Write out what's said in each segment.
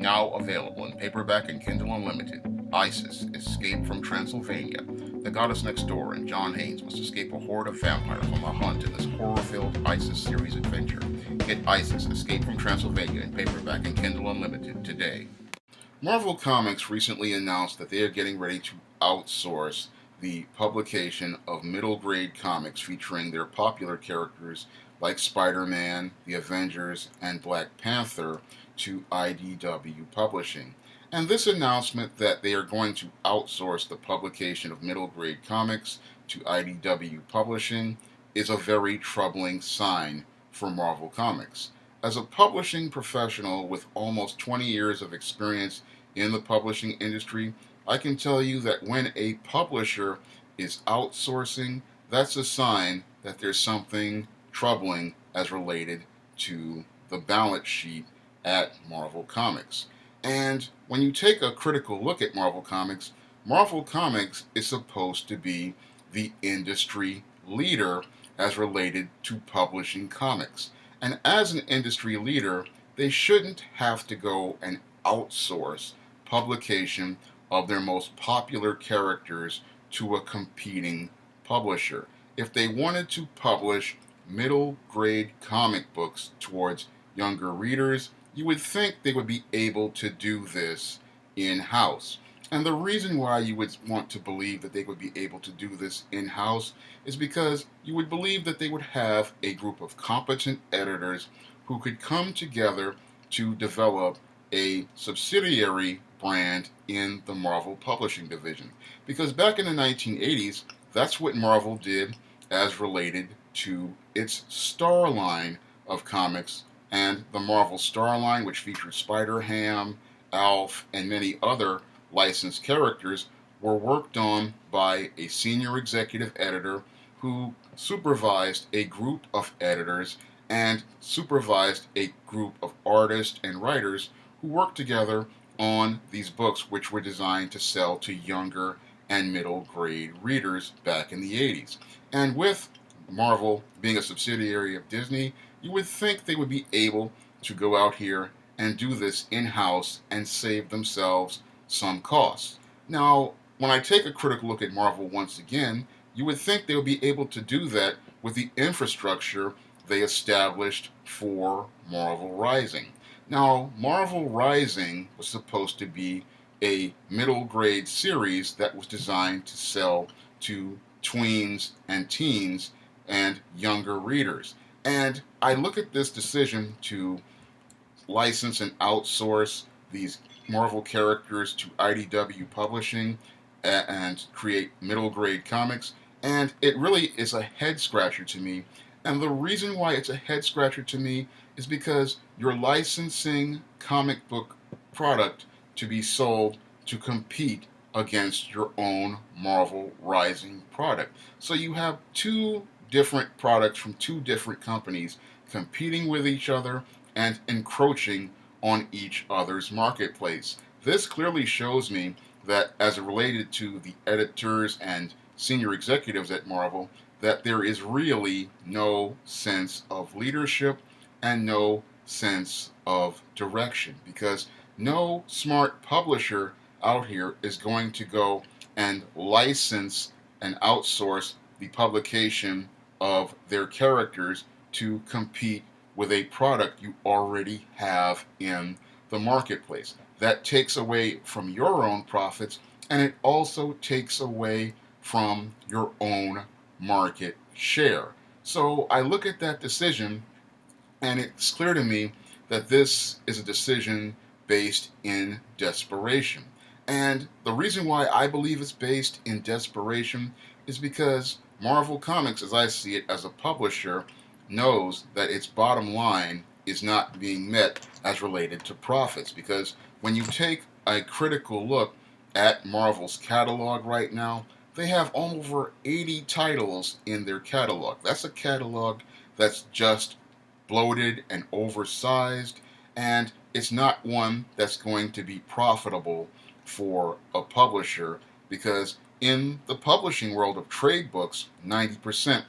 Now available in paperback and Kindle Unlimited. Isis, Escape from Transylvania. The goddess next door and John Haynes must escape a horde of vampires on the hunt in this horror-filled Isis series adventure. Get Isis, Escape from Transylvania in paperback and Kindle Unlimited today. Marvel Comics recently announced that they are getting ready to outsource the publication of middle grade comics featuring their popular characters like Spider-Man, the Avengers, and Black Panther to IDW Publishing. And this announcement that they are going to outsource the publication of middle grade comics to IDW Publishing is a very troubling sign for Marvel Comics. As a publishing professional with almost 20 years of experience in the publishing industry, I can tell you that when a publisher is outsourcing, that's a sign that there's something troubling as related to the balance sheet at Marvel Comics. And when you take a critical look at Marvel Comics is supposed to be the industry leader as related to publishing comics. And as an industry leader, they shouldn't have to go and outsource publication of their most popular characters to a competing publisher. If they wanted to publish middle grade comic books towards younger readers, you would think they would be able to do this in-house. And the reason why you would want to believe that they would be able to do this in-house is because you would believe that they would have a group of competent editors who could come together to develop a subsidiary brand in the Marvel Publishing Division. Because back in the 1980s, that's what Marvel did as related to its Star line of comics, and the Marvel Star line, which featured Spider-Ham, Alf, and many other licensed characters, were worked on by a senior executive editor who supervised a group of editors and supervised a group of artists and writers who worked together on these books, which were designed to sell to younger and middle grade readers back in the 80s. And with Marvel being a subsidiary of Disney, you would think they would be able to go out here and do this in-house and save themselves some costs. Now, when I take a critical look at Marvel once again, you would think they would be able to do that with the infrastructure they established for Marvel Rising. Now, Marvel Rising was supposed to be a middle grade series that was designed to sell to tweens and teens and younger readers. And I look at this decision to license and outsource these Marvel characters to IDW Publishing and create middle grade comics, and it really is a head scratcher to me. And the reason why it's a head scratcher to me is because you're licensing comic book product to be sold to compete against your own Marvel Rising product. So you have two different products from two different companies competing with each other and encroaching on each other's marketplace. This clearly shows me that as it related to the editors and senior executives at Marvel, that there is really no sense of leadership and no sense of direction, because no smart publisher out here is going to go and license and outsource the publication of their characters to compete with a product you already have in the marketplace. That takes away from your own profits, and it also takes away from your own market share. So I look at that decision, and it's clear to me that this is a decision based in desperation. And the reason why I believe it's based in desperation is because Marvel Comics, as I see it as a publisher, knows that its bottom line is not being met as related to profits. Because when you take a critical look at Marvel's catalog right now, they have over 80 titles in their catalog. That's a catalog that's just bloated and oversized, and it's not one that's going to be profitable for a publisher, because in the publishing world of trade books, 90%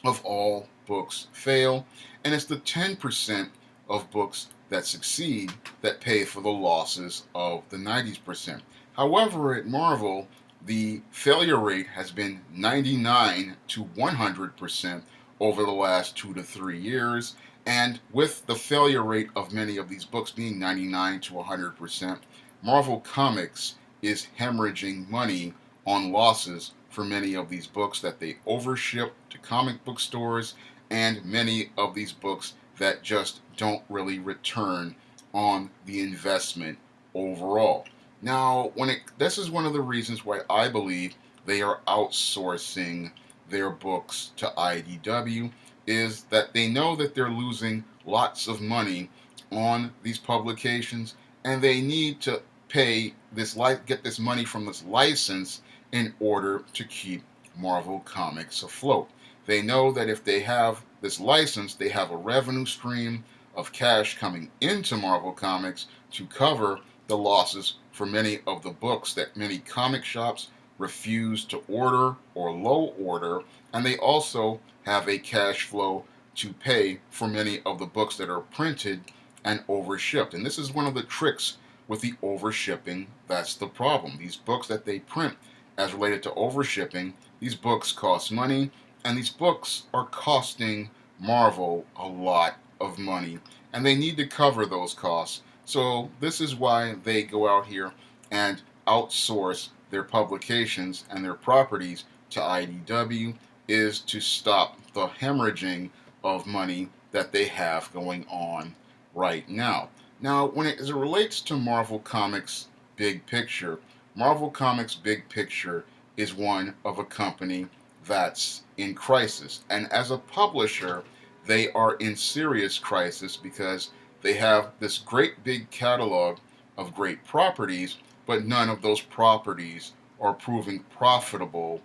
of all books fail, and it's the 10% of books that succeed that pay for the losses of the 90%. However, at Marvel, the failure rate has been 99 to 100% over the last 2 to 3 years. And with the failure rate of many of these books being 99 to 100%, Marvel Comics is hemorrhaging money on losses for many of these books that they overship to comic book stores, and many of these books that just don't really return on the investment overall. Now, this is one of the reasons why I believe they are outsourcing their books to IDW, is that they know that they're losing lots of money on these publications, and they need to get this money from this license in order to keep Marvel Comics afloat. They know that if they have this license, they have a revenue stream of cash coming into Marvel Comics to cover the losses for many of the books that many comic shops refuse to order or low order, and they also have a cash flow to pay for many of the books that are printed and overshipped. And this is one of the tricks with the overshipping. That's the problem. These books that they print as related to overshipping, these books cost money, and these books are costing Marvel a lot of money, and they need to cover those costs. So this is why they go out here and outsource their publications and their properties to IDW, is to stop the hemorrhaging of money that they have going on right now. Now, as it relates to Marvel Comics Big Picture, Marvel Comics Big Picture is one of a company that's in crisis. And as a publisher, they are in serious crisis because they have this great big catalog of great properties, but none of those properties are proving profitable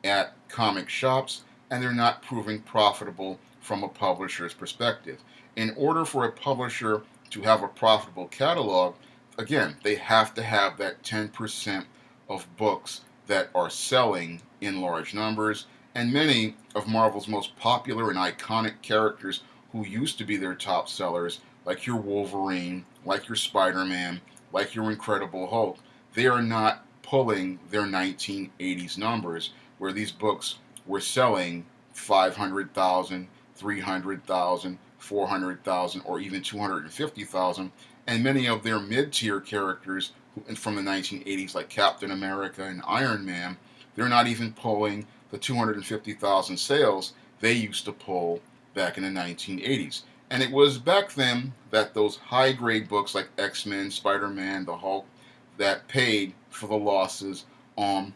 at comic shops, and they're not proving profitable from a publisher's perspective. In order for a publisher to have a profitable catalog, again, they have to have that 10% of books that are selling in large numbers. And many of Marvel's most popular and iconic characters who used to be their top sellers, like your Wolverine, like your Spider-Man, like your Incredible Hulk, they are not pulling their 1980s numbers where these books were selling 500,000, 300,000, 400,000, or even 250,000. And many of their mid-tier characters from the 1980s, like Captain America and Iron Man, they're not even pulling the 250,000 sales they used to pull back in the 1980s. And it was back then that those high-grade books like X-Men, Spider-Man, the Hulk, that paid for the losses on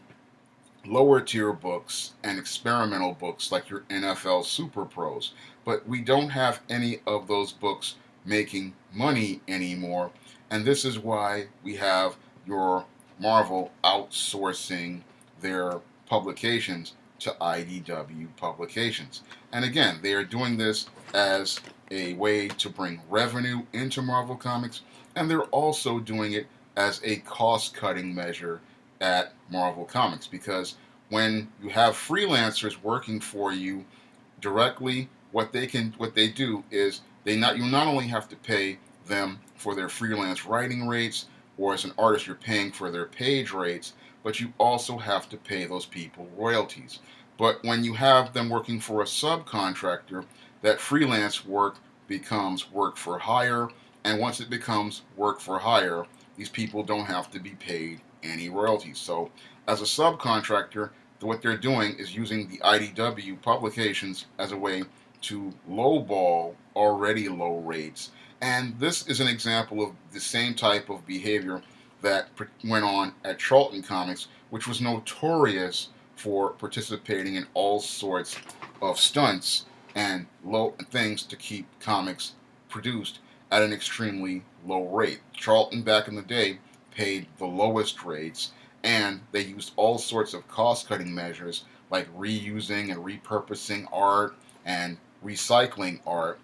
lower tier books and experimental books like your NFL Super Pros. But we don't have any of those books making money anymore, and this is why we have your Marvel outsourcing their publications to IDW Publications. And again, they are doing this as a way to bring revenue into Marvel Comics, and they're also doing it as a cost-cutting measure at Marvel Comics, because when you have freelancers working for you directly, what they do is you not only have to pay them for their freelance writing rates, or as an artist you're paying for their page rates, but you also have to pay those people royalties. But when you have them working for a subcontractor, that freelance work becomes work for hire, and once it becomes work for hire, these people don't have to be paid any royalties. So as a subcontractor, what they're doing is using the IDW publications as a way to lowball already low rates. And this is an example of the same type of behavior that went on at Charlton Comics, which was notorious for participating in all sorts of stunts and low things to keep comics produced at an extremely low rate. Charlton back in the day paid the lowest rates, and they used all sorts of cost-cutting measures like reusing and repurposing art and recycling art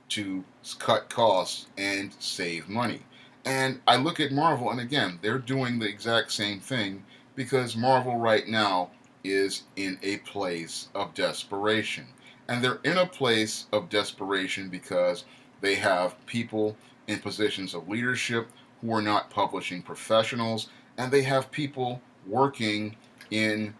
to cut costs and save money. And I look at Marvel, and again, they're doing the exact same thing, because Marvel right now is in a place of desperation. And they're in a place of desperation because they have people in positions of leadership who are not publishing professionals, and they have people working in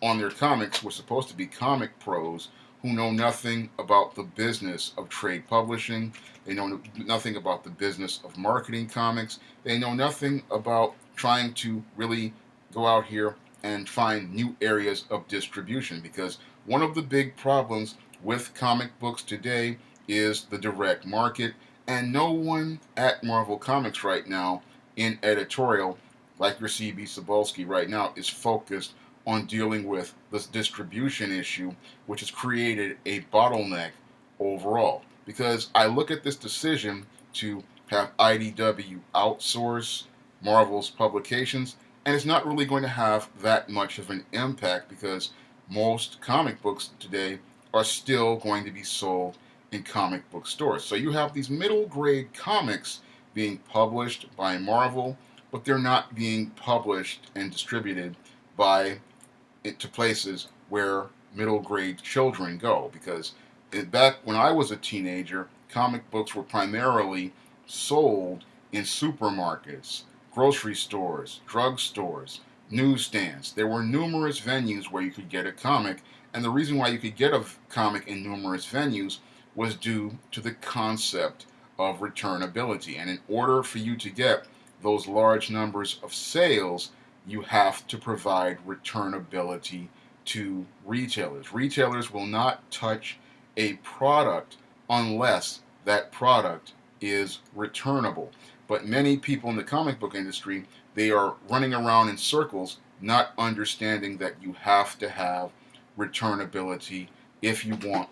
on their comics who are supposed to be comic pros who know nothing about the business of trade publishing. They know nothing about the business of marketing comics. They know nothing about trying to really go out here and find new areas of distribution, because one of the big problems with comic books today is the direct market, and no one at Marvel Comics right now in editorial, like your CB Cebulski right now, is focused on dealing with this distribution issue, which has created a bottleneck overall. Because I look at this decision to have IDW outsource Marvel's publications, and it's not really going to have that much of an impact because most comic books today are still going to be sold in comic book stores. So you have these middle grade comics being published by Marvel, but they're not being published and distributed by to places where middle grade children go, because back when I was a teenager, comic books were primarily sold in supermarkets, grocery stores, drugstores, newsstands. There were numerous venues where you could get a comic, and the reason why you could get a comic in numerous venues was due to the concept of returnability. And in order for you to get those large numbers of sales, you have to provide returnability to retailers. Retailers will not touch a product unless that product is returnable. But many people in the comic book industry, they are running around in circles, not understanding that you have to have returnability if you want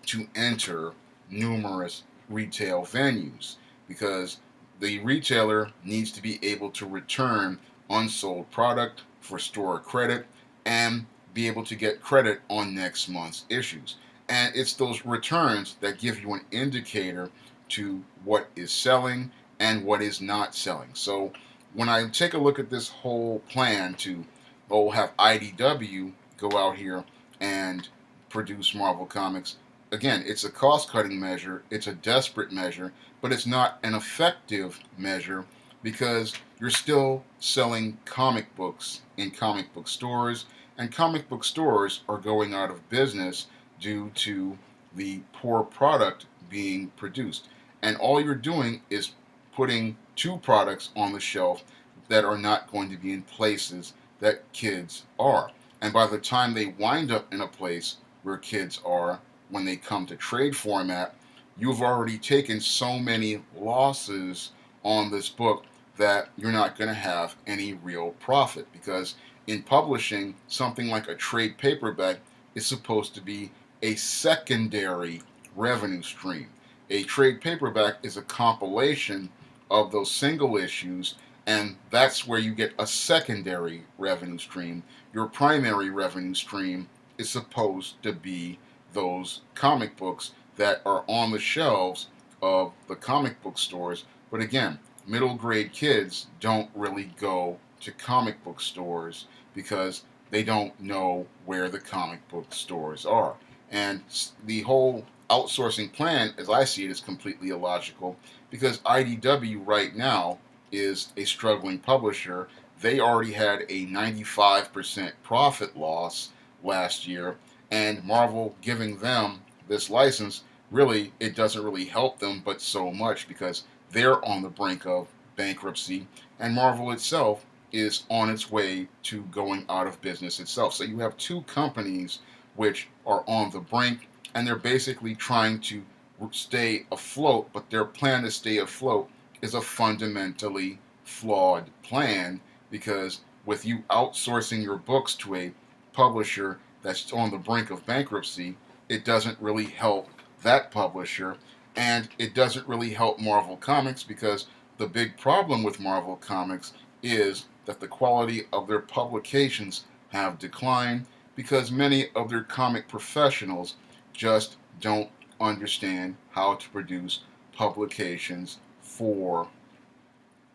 to enter numerous retail venues, because the retailer needs to be able to return unsold product for store credit and be able to get credit on next month's issues. And it's those returns that give you an indicator to what is selling and what is not selling. So when I take a look at this whole plan to have IDW go out here and produce Marvel Comics, again, it's a cost-cutting measure, it's a desperate measure, but it's not an effective measure because you're still selling comic books in comic book stores, and comic book stores are going out of business due to the poor product being produced. And all you're doing is putting two products on the shelf that are not going to be in places that kids are. And by the time they wind up in a place where kids are, when they come to trade format, you've already taken so many losses on this book that you're not going to have any real profit, because in publishing, something like a trade paperback is supposed to be a secondary revenue stream. A trade paperback is a compilation of those single issues, and that's where you get a secondary revenue stream. Your primary revenue stream is supposed to be those comic books that are on the shelves of the comic book stores. But again, middle grade kids don't really go to comic book stores because they don't know where the comic book stores are. And the whole outsourcing plan, as I see it, is completely illogical, because IDW right now is a struggling publisher. They already had a 95% profit loss last year, and Marvel giving them this license, really, it doesn't really help them but so much, because they're on the brink of bankruptcy, and Marvel itself is on its way to going out of business itself. So you have two companies which are on the brink, and they're basically trying to stay afloat, but their plan to stay afloat is a fundamentally flawed plan, because with you outsourcing your books to a publisher that's on the brink of bankruptcy, it doesn't really help that publisher, and it doesn't really help Marvel Comics, because the big problem with Marvel Comics is that the quality of their publications have declined, because many of their comic professionals just don't understand how to produce publications for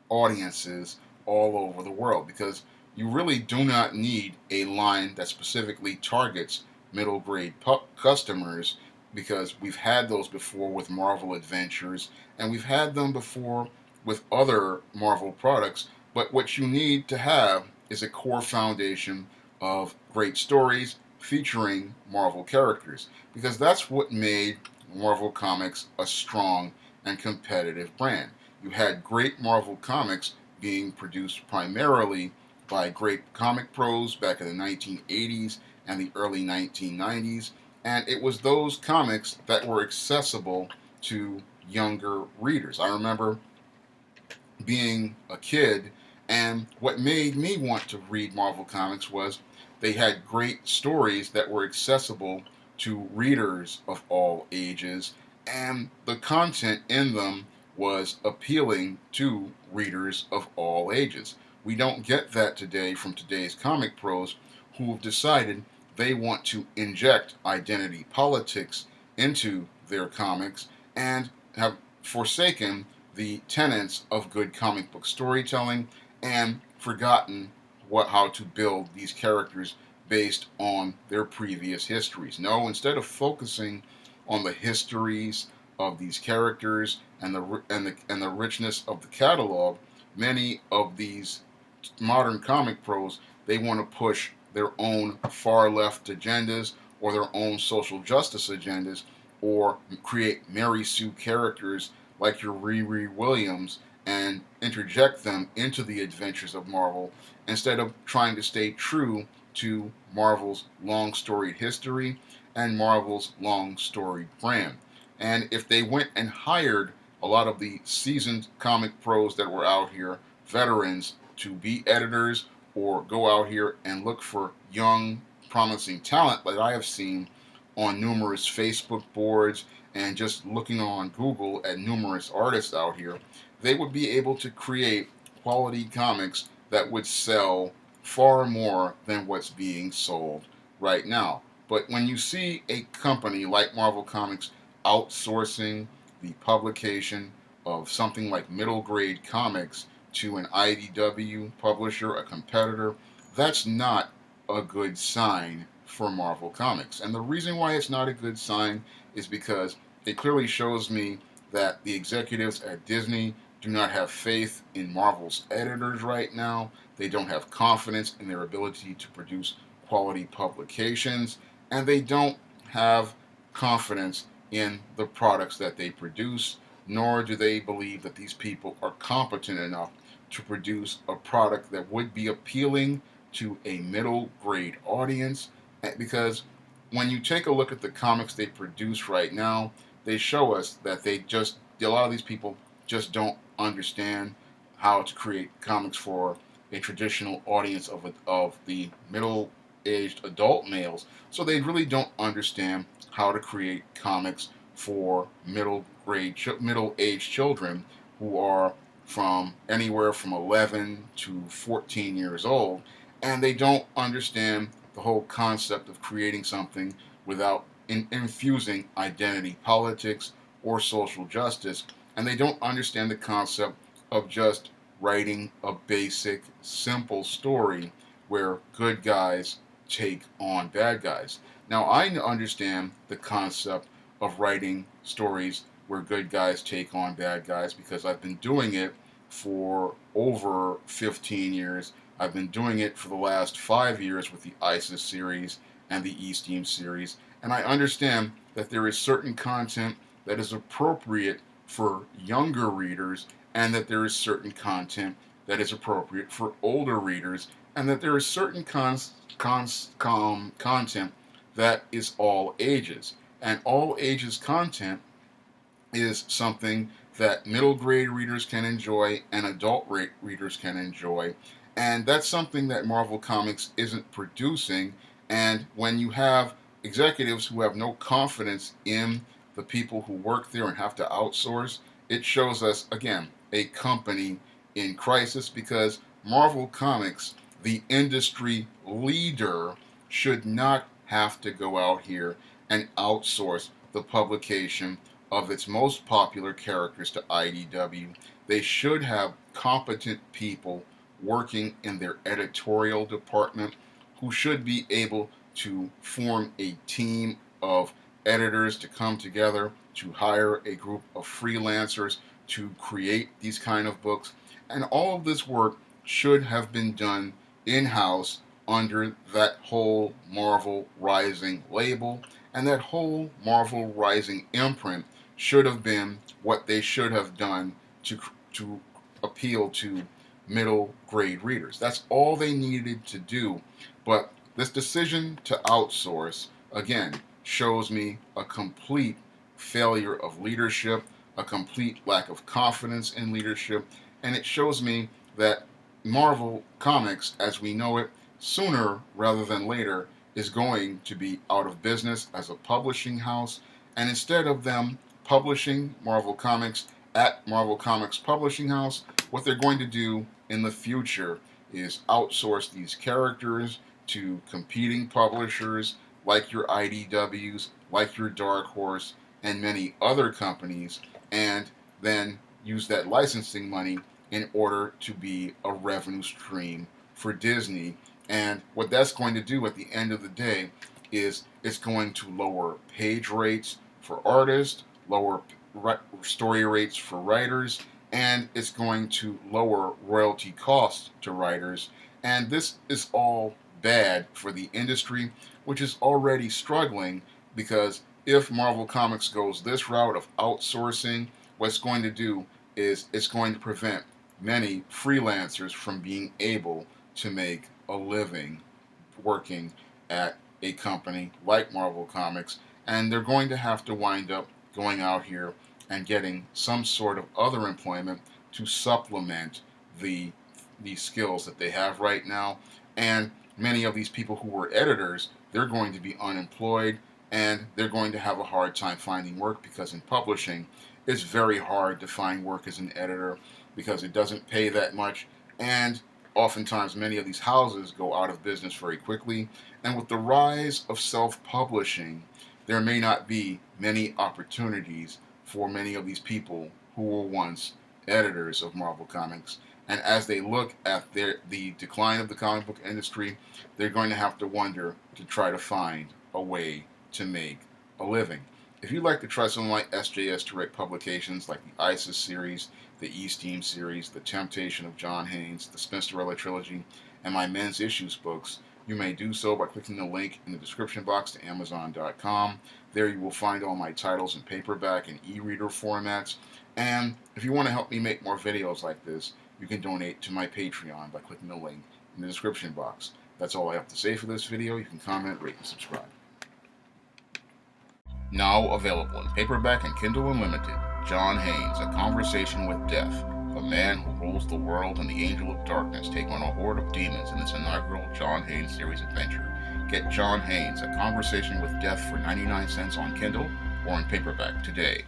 audiences all over the world, because you really do not need a line that specifically targets middle grade customers because we've had those before with Marvel Adventures, and we've had them before with other Marvel products. But what you need to have is a core foundation of great stories featuring Marvel characters, because that's what made Marvel Comics a strong and competitive brand. You had great Marvel Comics being produced primarily by great comic pros back in the 1980s and the early 1990s, and it was those comics that were accessible to younger readers. I remember being a kid, and what made me want to read Marvel Comics was they had great stories that were accessible to readers of all ages, and the content in them was appealing to readers of all ages. We don't get that today from today's comic pros who have decided they want to inject identity politics into their comics and have forsaken the tenets of good comic book storytelling and forgotten how to build these characters based on their previous histories. No, instead of focusing on the histories of these characters and the richness of the catalog, many of these modern comic pros, they want to push their own far left agendas or their own social justice agendas, or create Mary Sue characters like your Riri Williams and interject them into the adventures of Marvel instead of trying to stay true to Marvel's long storied history and Marvel's long storied brand. And if they went and hired a lot of the seasoned comic pros that were out here, veterans, to be editors or go out here and look for young, promising talent like I have seen on numerous Facebook boards and just looking on Google at numerous artists out here, they would be able to create quality comics that would sell far more than what's being sold right now. But when you see a company like Marvel Comics outsourcing the publication of something like middle grade comics to an IDW publisher, a competitor, that's not a good sign for Marvel Comics. And the reason why it's not a good sign is because it clearly shows me that the executives at Disney do not have faith in Marvel's editors right now. They don't have confidence in their ability to produce quality publications, and they don't have confidence in the products that they produce, nor do they believe that these people are competent enough to produce a product that would be appealing to a middle grade audience. Because when you take a look at the comics they produce right now, they show us that a lot of these people just don't understand how to create comics for a traditional audience of the middle aged adult males. So they really don't understand how to create comics for middle aged children who are from anywhere from 11 to 14 years old, and they don't understand the whole concept of creating something without infusing identity politics or social justice, and they don't understand the concept of just writing a basic, simple story where good guys take on bad guys. Now, I understand the concept of writing stories where good guys take on bad guys because I've been doing it for over 15 years. I've been doing it for the last 5 years with the ISIS series and the E-Steam series, and I understand that there is certain content that is appropriate for younger readers, and that there is certain content that is appropriate for older readers, and that there is certain content that is all ages. And all ages content is something that middle grade readers can enjoy and adult readers can enjoy. And that's something that Marvel Comics isn't producing. And when you have executives who have no confidence in the people who work there and have to outsource, it shows us, again, a company in crisis, because Marvel Comics, the industry leader, should not have to go out here and outsource the publication of its most popular characters to IDW. They should have competent people working in their editorial department who should be able to form a team of editors to come together, to hire a group of freelancers to create these kind of books. And all of this work should have been done in-house under that whole Marvel Rising label, and that whole Marvel Rising imprint should have been what they should have done to appeal to middle grade readers. That's all they needed to do. But this decision to outsource, again, shows me a complete failure of leadership, a complete lack of confidence in leadership, and it shows me that Marvel Comics, as we know it, sooner rather than later, is going to be out of business as a publishing house. And instead of them publishing Marvel Comics at Marvel Comics Publishing House, what they're going to do in the future is outsource these characters to competing publishers like your IDWs, like your Dark Horse, and many other companies, and then use that licensing money in order to be a revenue stream for Disney. And what that's going to do at the end of the day is it's going to lower page rates for artists, lower story rates for writers, and it's going to lower royalty costs to writers. And this is all bad for the industry, which is already struggling, because if Marvel Comics goes this route of outsourcing, what it's going to do is it's going to prevent many freelancers from being able to make a living working at a company like Marvel Comics, and they're going to have to wind up going out here and getting some sort of other employment to supplement the skills that they have right now. And many of these people who were editors, they're going to be unemployed, and they're going to have a hard time finding work, because in publishing it's very hard to find work as an editor because it doesn't pay that much, and oftentimes many of these houses go out of business very quickly. And with the rise of self-publishing, there may not be many opportunities for many of these people who were once editors of Marvel Comics. And as they look at the decline of the comic book industry, they're going to have to wonder to try to find a way to make a living. If you'd like to try something like SJS Direct publications like the ISIS series, the E-Steam series, The Temptation of John Haynes, the Spinsterella trilogy, and my men's issues books, you may do so by clicking the link in the description box to Amazon.com. There you will find all my titles in paperback and e-reader formats. And if you want to help me make more videos like this, you can donate to my Patreon by clicking the link in the description box. That's all I have to say for this video. You can comment, rate, and subscribe. Now available in paperback and Kindle Unlimited, John Haynes, A Conversation with Death. A man who rules the world and the angel of darkness take on a horde of demons in its inaugural John Haynes series adventure. Get John Haynes, A Conversation with Death for 99 cents on Kindle or in paperback today.